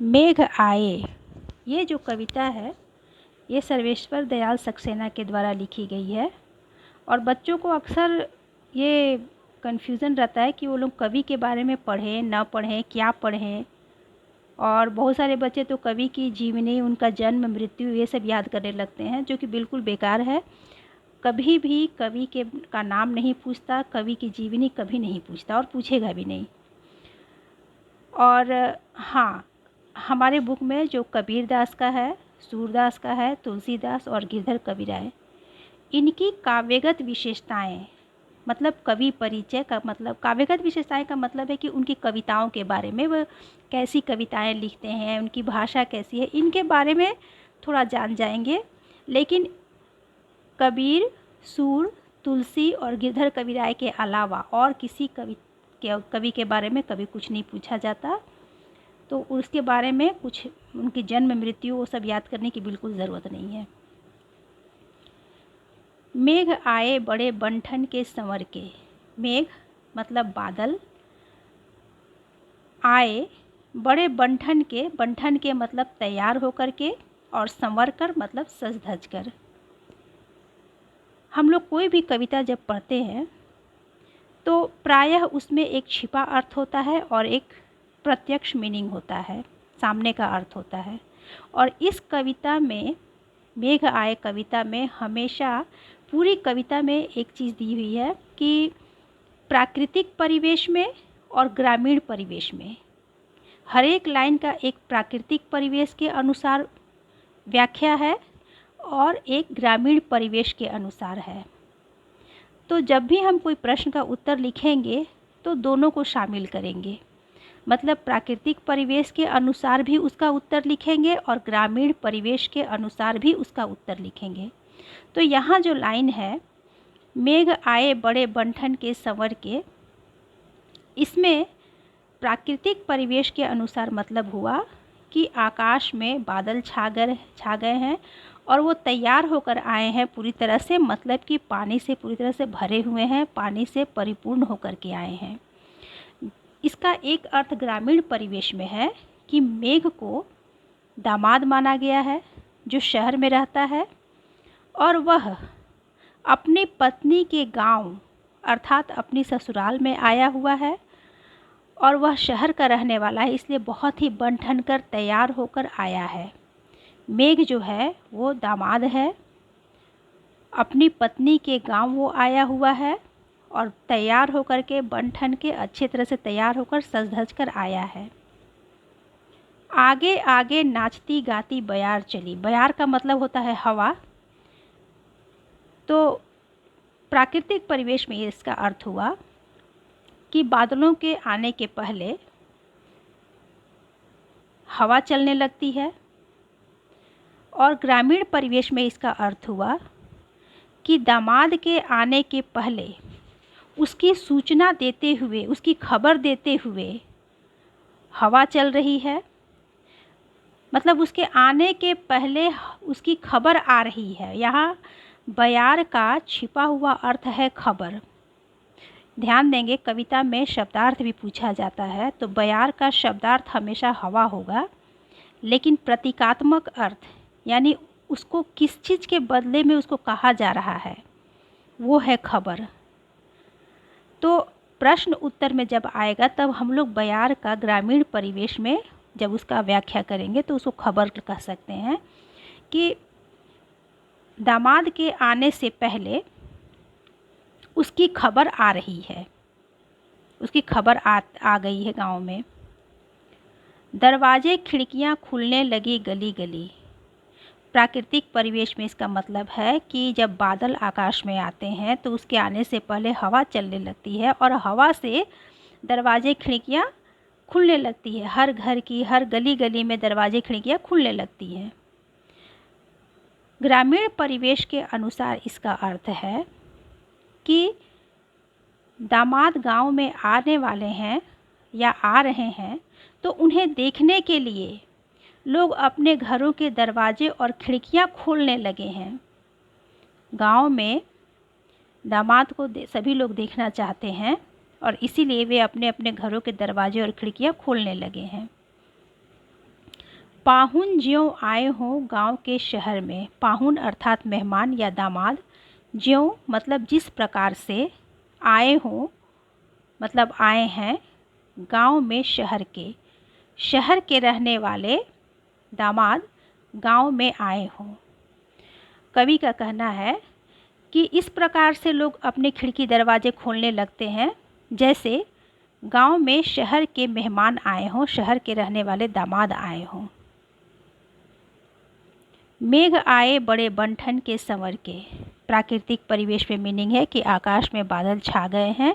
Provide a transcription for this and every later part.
मेघ आए, ये जो कविता है ये सर्वेश्वर दयाल सक्सेना के द्वारा लिखी गई है। और बच्चों को अक्सर ये कन्फ्यूज़न रहता है कि वो लोग कवि के बारे में पढ़ें न पढ़ें, क्या पढ़ें। और बहुत सारे बच्चे तो कवि की जीवनी, उनका जन्म, मृत्यु ये सब याद करने लगते हैं, जो कि बिल्कुल बेकार है। कभी भी कवि का नाम नहीं पूछता, कवि की जीवनी कभी नहीं पूछता और पूछेगा भी नहीं। और हाँ, हमारे बुक में जो कबीर दास का है, सूरदास का है, तुलसीदास और गिरधर कविराय, इनकी काव्यगत विशेषताएं, मतलब कवि परिचय का मतलब, काव्यगत विशेषताएं का मतलब है कि उनकी कविताओं के बारे में, वह कैसी कविताएं लिखते हैं, उनकी भाषा कैसी है, इनके बारे में थोड़ा जान जाएंगे। लेकिन कबीर, सूर, तुलसी और गिरधर कविराय के अलावा और किसी कवि के बारे में कभी कुछ नहीं पूछा जाता। तो उसके बारे में कुछ, उनकी जन्म, मृत्यु, वो सब याद करने की बिल्कुल ज़रूरत नहीं है। मेघ आए बड़े बंठन के संवर के, मेघ मतलब बादल, आए बड़े बंठन के मतलब तैयार होकर के, और संवर कर मतलब सज धज कर। हम लोग कोई भी कविता जब पढ़ते हैं तो प्रायः उसमें एक छिपा अर्थ होता है और एक प्रत्यक्ष मीनिंग होता है, सामने का अर्थ होता है। और इस कविता में, मेघ आए कविता में, हमेशा पूरी कविता में एक चीज़ दी हुई है कि प्राकृतिक परिवेश में और ग्रामीण परिवेश में, हर एक लाइन का एक प्राकृतिक परिवेश के अनुसार व्याख्या है और एक ग्रामीण परिवेश के अनुसार है। तो जब भी हम कोई प्रश्न का उत्तर लिखेंगे तो दोनों को शामिल करेंगे, मतलब प्राकृतिक परिवेश के अनुसार भी उसका उत्तर लिखेंगे और ग्रामीण परिवेश के अनुसार भी उसका उत्तर लिखेंगे। तो यहाँ जो लाइन है, मेघ आए बड़े बंठन के संवर के, इसमें प्राकृतिक परिवेश के अनुसार मतलब हुआ कि आकाश में बादल छा गए हैं और वो तैयार होकर आए हैं पूरी तरह से, मतलब कि पानी से पूरी तरह से भरे हुए हैं, पानी से परिपूर्ण होकर के आए हैं। इसका एक अर्थ ग्रामीण परिवेश में है कि मेघ को दामाद माना गया है जो शहर में रहता है, और वह अपनी पत्नी के गांव अर्थात अपनी ससुराल में आया हुआ है, और वह शहर का रहने वाला है, इसलिए बहुत ही बन ठन कर तैयार होकर आया है। मेघ जो है वो दामाद है, अपनी पत्नी के गांव वो आया हुआ है और तैयार होकर के, बन ठन के अच्छे तरह से तैयार होकर सज धज कर आया है। आगे आगे नाचती गाती बयार चली, बयार का मतलब होता है हवा। तो प्राकृतिक परिवेश में इसका अर्थ हुआ कि बादलों के आने के पहले हवा चलने लगती है, और ग्रामीण परिवेश में इसका अर्थ हुआ कि दामाद के आने के पहले उसकी सूचना देते हुए, उसकी खबर देते हुए हवा चल रही है, मतलब उसके आने के पहले उसकी खबर आ रही है। यहाँ बयार का छिपा हुआ अर्थ है खबर। ध्यान देंगे, कविता में शब्दार्थ भी पूछा जाता है, तो बयार का शब्दार्थ हमेशा हवा होगा, लेकिन प्रतीकात्मक अर्थ यानी उसको किस चीज़ के बदले में उसको कहा जा रहा है वो है खबर। तो प्रश्न उत्तर में जब आएगा तब हम लोग बयार का ग्रामीण परिवेश में जब उसका व्याख्या करेंगे तो उसको खबर कह सकते हैं कि दामाद के आने से पहले उसकी खबर आ रही है, उसकी खबर आ गई है गांव में। दरवाजे खिड़कियां खुलने लगी गली गली, प्राकृतिक परिवेश में इसका मतलब है कि जब बादल आकाश में आते हैं तो उसके आने से पहले हवा चलने लगती है और हवा से दरवाजे खिड़कियां खुलने लगती है। हर घर की, हर गली गली में दरवाजे खिड़कियां खुलने लगती हैं। ग्रामीण परिवेश के अनुसार इसका अर्थ है कि दामाद गांव में आने वाले हैं या आ रहे हैं, तो उन्हें देखने के लिए लोग अपने घरों के दरवाजे और खिड़कियां खोलने लगे हैं। गांव में दामाद को सभी लोग देखना चाहते हैं और इसीलिए वे अपने अपने घरों के दरवाजे और खिड़कियां खोलने लगे हैं। पाहुन ज्यों आए हों गांव के शहर में। पाहुन अर्थात मेहमान या दामाद, ज्यों मतलब जिस प्रकार से, आए हों मतलब आए हैं, गांव में शहर के रहने वाले दामाद गांव में आए हों। कवि का कहना है कि इस प्रकार से लोग अपने खिड़की दरवाजे खोलने लगते हैं जैसे गांव में शहर के मेहमान आए हों, शहर के रहने वाले दामाद आए हों। मेघ आए बड़े बंठन के संवर के। प्राकृतिक परिवेश में मीनिंग है कि आकाश में बादल छा गए हैं,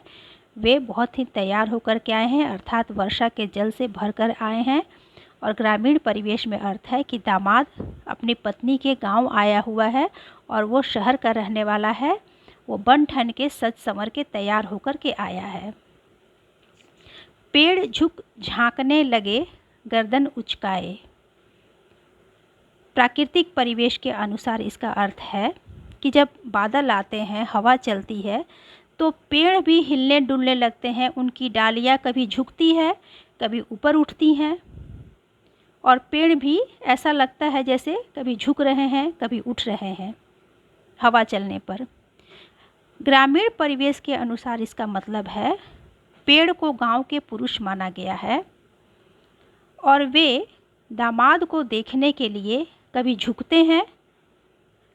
वे बहुत ही तैयार होकर के आए हैं, अर्थात वर्षा के जल से भरकर आए हैं। और ग्रामीण परिवेश में अर्थ है कि दामाद अपनी पत्नी के गांव आया हुआ है और वो शहर का रहने वाला है, वो बन ठन के सज संवर के तैयार होकर के आया है। पेड़ झुक झांकने लगे गर्दन उचकाए। प्राकृतिक परिवेश के अनुसार इसका अर्थ है कि जब बादल आते हैं, हवा चलती है, तो पेड़ भी हिलने डुलने लगते हैं, उनकी डालियाँ कभी झुकती है, कभी ऊपर उठती हैं, और पेड़ भी ऐसा लगता है जैसे कभी झुक रहे हैं, कभी उठ रहे हैं हवा चलने पर। ग्रामीण परिवेश के अनुसार इसका मतलब है पेड़ को गांव के पुरुष माना गया है और वे दामाद को देखने के लिए कभी झुकते हैं,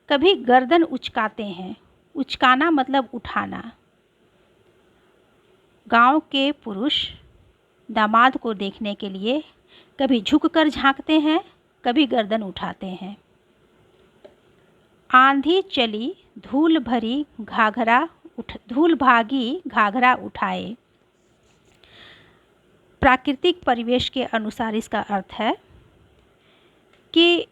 कभी गर्दन उचकाते हैं। उचकाना मतलब उठाना। गांव के पुरुष दामाद को देखने के लिए कभी झुककर झांकते हैं, कभी गर्दन उठाते हैं। आंधी चली धूल भागी घाघरा उठाए। प्राकृतिक परिवेश के अनुसार इसका अर्थ है कि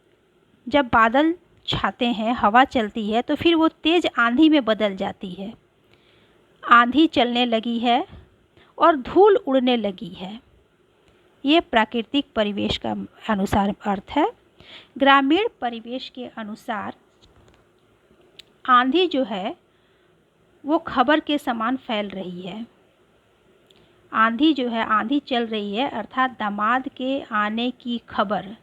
जब बादल छाते हैं, हवा चलती है, तो फिर वो तेज़ आंधी में बदल जाती है। आंधी चलने लगी है और धूल उड़ने लगी है। ये प्राकृतिक परिवेश का अनुसार अर्थ है। ग्रामीण परिवेश के अनुसार आंधी जो है वो खबर के समान फैल रही है। आंधी जो है, आंधी चल रही है, अर्थात दामाद के आने की खबर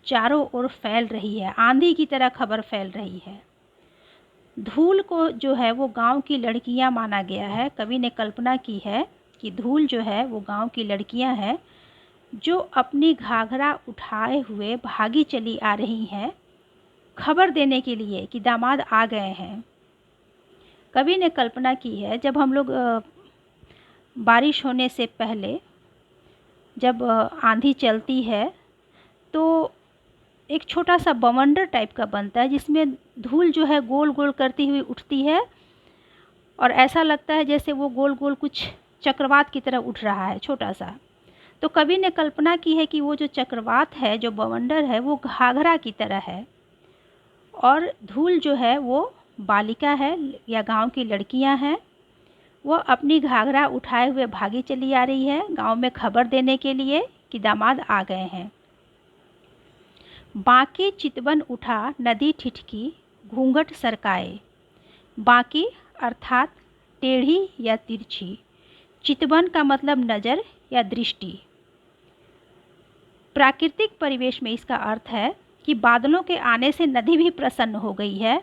चारों ओर फैल रही है, आंधी की तरह खबर फैल रही है। धूल को जो है वो गांव की लड़कियां माना गया है। कवि ने कल्पना की है कि धूल जो है वो गांव की लड़कियां हैं जो अपनी घाघरा उठाए हुए भागी चली आ रही हैं खबर देने के लिए कि दामाद आ गए हैं। कवि ने कल्पना की है जब हम लोग बारिश होने से पहले जब आंधी चलती है तो एक छोटा सा बवंडर टाइप का बनता है जिसमें धूल जो है गोल गोल करती हुई उठती है और ऐसा लगता है जैसे वो गोल गोल कुछ चक्रवात की तरह उठ रहा है, छोटा सा। तो कवि ने कल्पना की है कि वो जो चक्रवात है, जो बवंडर है, वो घाघरा की तरह है और धूल जो है वो बालिका है या गांव की लड़कियां हैं। वो अपनी घाघरा उठाए हुए भागी चली आ रही है गांव में खबर देने के लिए कि दामाद आ गए हैं। बाकी चितवन उठा नदी ठिठकी घूंघट सरकाए। बाकी अर्थात टेढ़ी या तिरछी। चितवन का मतलब नज़र या दृष्टि। प्राकृतिक परिवेश में इसका अर्थ है कि बादलों के आने से नदी भी प्रसन्न हो गई है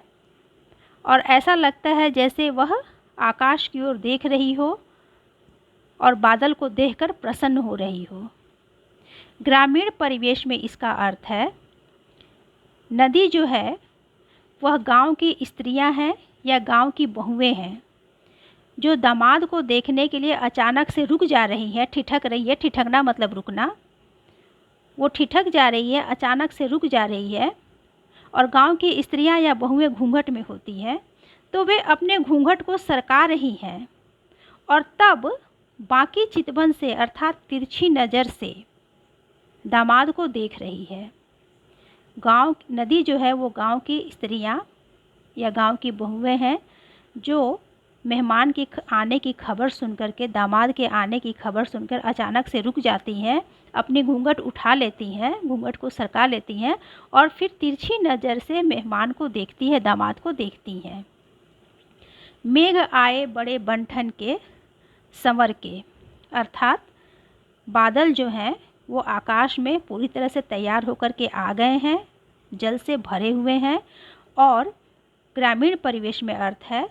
और ऐसा लगता है जैसे वह आकाश की ओर देख रही हो और बादल को देखकर प्रसन्न हो रही हो। ग्रामीण परिवेश में इसका अर्थ है नदी जो है वह गांव की स्त्रियां हैं या गांव की बहुएं हैं जो दामाद को देखने के लिए अचानक से रुक जा रही हैं, ठिठक रही है। ठिठकना मतलब रुकना। वो ठिठक जा रही है, अचानक से रुक जा रही है और गांव की स्त्रियां या बहुएं घूंघट में होती हैं तो वे अपने घूंघट को सरका रही हैं और तब बाकी चितवन से अर्थात तिरछी नज़र से दामाद को देख रही है। गांव नदी जो है वो गांव की स्त्रियां या गांव की बहुएं हैं जो मेहमान के आने की खबर सुनकर के, दामाद के आने की खबर सुनकर अचानक से रुक जाती हैं, अपनी घूंघट उठा लेती हैं, घूंघट को सरका लेती हैं और फिर तिरछी नज़र से मेहमान को देखती है, दामाद को देखती हैं। मेघ आए बड़े बंठन के संवर के, अर्थात बादल जो हैं वो आकाश में पूरी तरह से तैयार होकर के आ गए हैं, जल से भरे हुए हैं। और ग्रामीण परिवेश में अर्थ है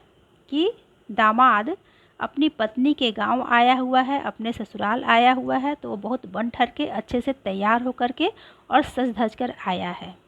कि दामाद अपनी पत्नी के गांव आया हुआ है, अपने ससुराल आया हुआ है, तो वो बहुत बन ठर के अच्छे से तैयार होकर के और सज धज कर आया है।